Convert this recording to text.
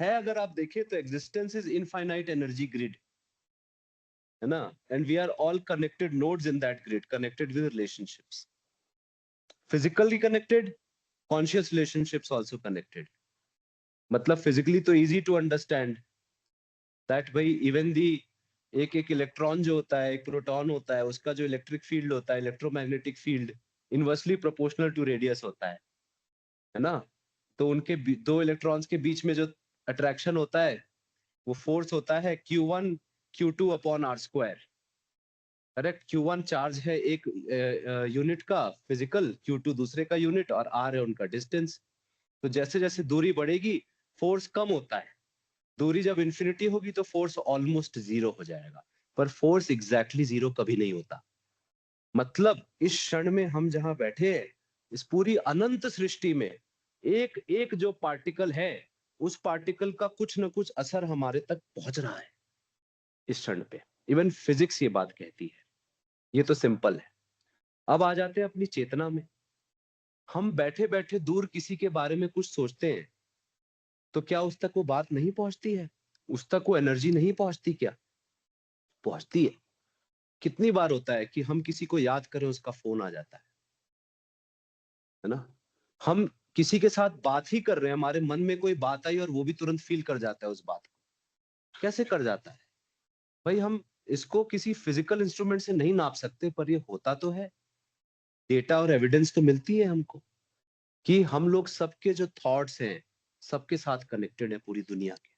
है अगर आप देखें तो existence is infinite energy grid, है ना, and we are all connected nodes in that grid, connected with relationships, physically connected, conscious relationships also connected. मतलब फिजिकली तो इजी टू अंडरस्टैंड दैट भाई इवन दी एक एक इलेक्ट्रॉन जो होता है, एक प्रोटॉन होता है, उसका जो इलेक्ट्रिक फील्ड होता है, electromagnetic field, inversely proportional to radius होता है ना। तो उनके दो इलेक्ट्रॉन्स के बीच में जो अट्रैक्शन होता है वो फोर्स होता है Q1 Q2 upon R square, correct. Q1 charge है एक यूनिट का फिजिकल, Q2 दूसरे का यूनिट, और R है उनका डिस्टेंस। तो जैसे जैसे दूरी बढ़ेगी फोर्स कम होता है, दूरी जब इन्फिनिटी होगी तो फोर्स ऑलमोस्ट जीरो हो जाएगा, पर फोर्स एग्जैक्टली जीरो कभी नहीं होता। मतलब इस क्षण में हम जहां बैठे हैं, इस पूरी अनंत सृष्टि में एक एक जो पार्टिकल है, उस पार्टिकल का कुछ ना कुछ असर हमारे तक पहुंच रहा है इस क्षण पे। इवन फिजिक्स ये बात कहती है। ये तो सिंपल है। अब आ जाते हैं अपनी चेतना में। हम बैठे बैठे दूर किसी के बारे में कुछ सोचते हैं, तो क्या उस तक वो बात नहीं पहुंचती है? उस तक वो एनर्जी नहीं पहुंचती क्या? पहुंचती है। कितनी बार होता है कि हम किसी को याद करें, उसका फोन आ जाता है ना। हम किसी के साथ बात ही कर रहे हैं, हमारे मन में कोई बात आई और वो भी तुरंत फील कर जाता है उस बात को। कैसे कर जाता है भाई? हम इसको किसी फिजिकल इंस्ट्रूमेंट से नहीं नाप सकते, पर ये होता तो है। डेटा और एविडेंस तो मिलती है हमको कि हम लोग सबके जो थॉट्स हैं सबके साथ कनेक्टेड है पूरी दुनिया के।